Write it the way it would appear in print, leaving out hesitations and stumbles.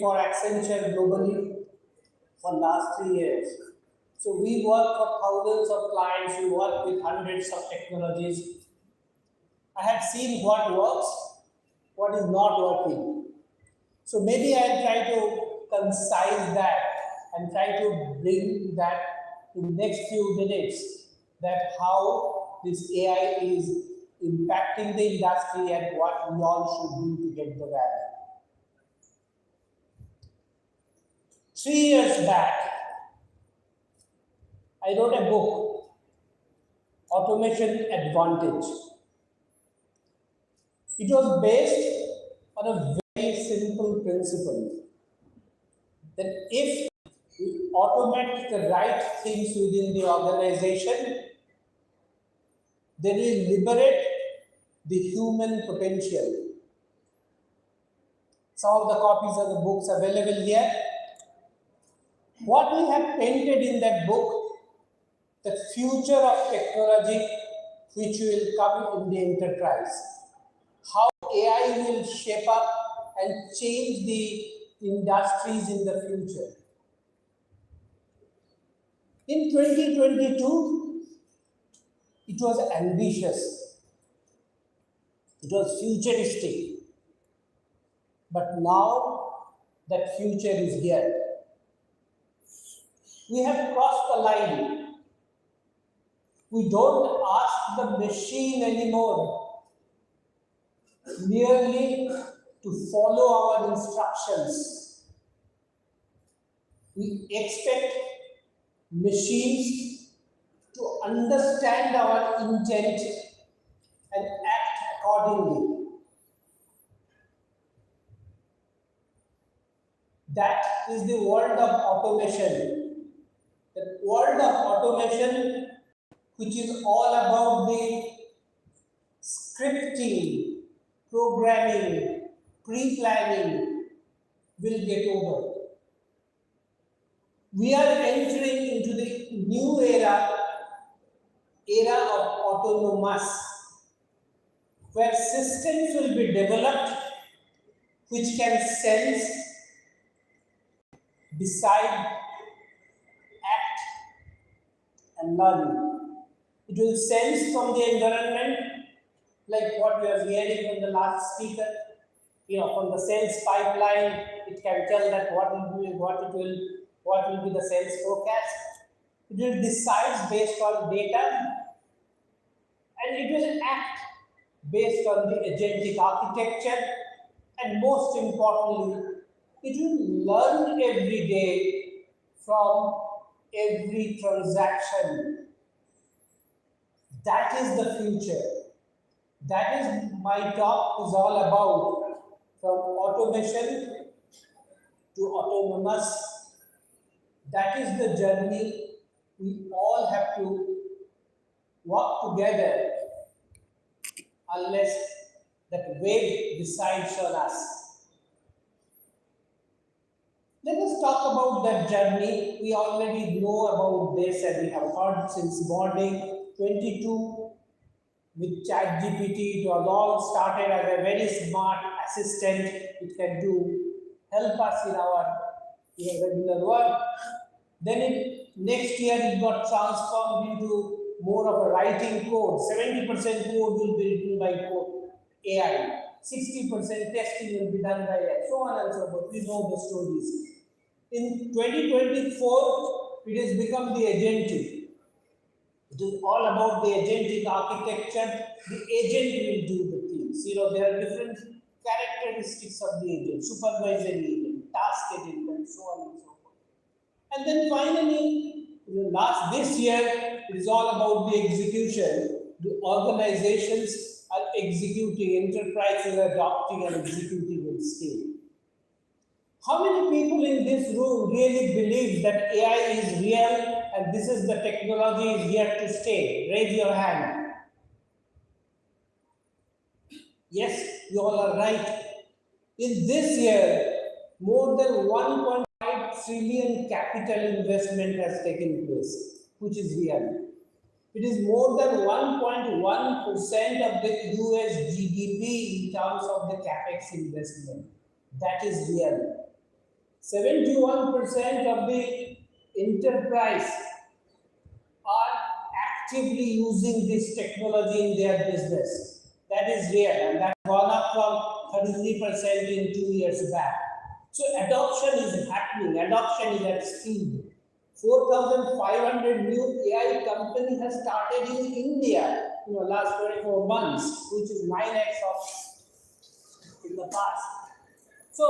for Accenture globally for last 3 years. So we work for thousands of clients, we work with hundreds of technologies. I have seen what works, what is not working. So maybe I'll try to concise that and try to bring that in next few minutes, that how this AI is impacting the industry and what we all should do to get the value. 3 years back, I wrote a book, Automation Advantage. It was based on a very simple principle that if we automate the right things within the organization, then we liberate the human potential. Some of the copies of the books available here. What we have painted in that book, the future of technology which will come in the enterprise, how AI will shape up and change the industries in the future. In 2022, it was ambitious, it was futuristic, but now that future is here. We have crossed the line. We don't ask the machine anymore merely to follow our instructions. We expect machines to understand our intent and act accordingly. That is the world of automation. The world of automation, which is all about the scripting, programming, pre-planning, will get over. We are entering into the new era of autonomous, where systems will be developed which can sense, decide, act, and learn. It will sense from the environment, like what we are hearing from the last speaker. From the sales pipeline, it can tell that what will be the sales forecast. It will decide based on data, and it will act based on the agentic architecture, and most importantly, it will learn every day from every transaction. That is the future. That is my talk is all about, from automation to autonomous. That is the journey we all have to work together, unless that wave decides on us. Let us talk about that journey. We already know about this and we have heard since morning. 22 with ChatGPT, it was all started as a very smart assistant. It can help us in our regular work. Then next year it got transformed into more of a writing code. 70% code will be written by AI. 60% testing will be done by AI. So on and so forth. We know the stories. In 2024, it has become the agentic. It is all about the agentic architecture. The agent will do the things. There are different characteristics of the agent: supervisory agent, task agent, and so on and so forth. And then finally, this year, it is all about the execution. The organizations are executing, enterprises are adopting and executing in scale. How many people in this room really believe that AI is real and this is the technology is here to stay? Raise your hand. Yes, you all are right. In this year, more than 1.5 trillion capital investment has taken place, which is real. It is more than 1.1% of the US GDP in terms of the capex investment. That is real. 71% of the enterprise are actively using this technology in their business. That is rare, and that's gone up from 33% in 2 years back. So adoption is happening, adoption is at speed. 4,500 new AI companies have started in India in the last 24 months, which is 9x of in the past. So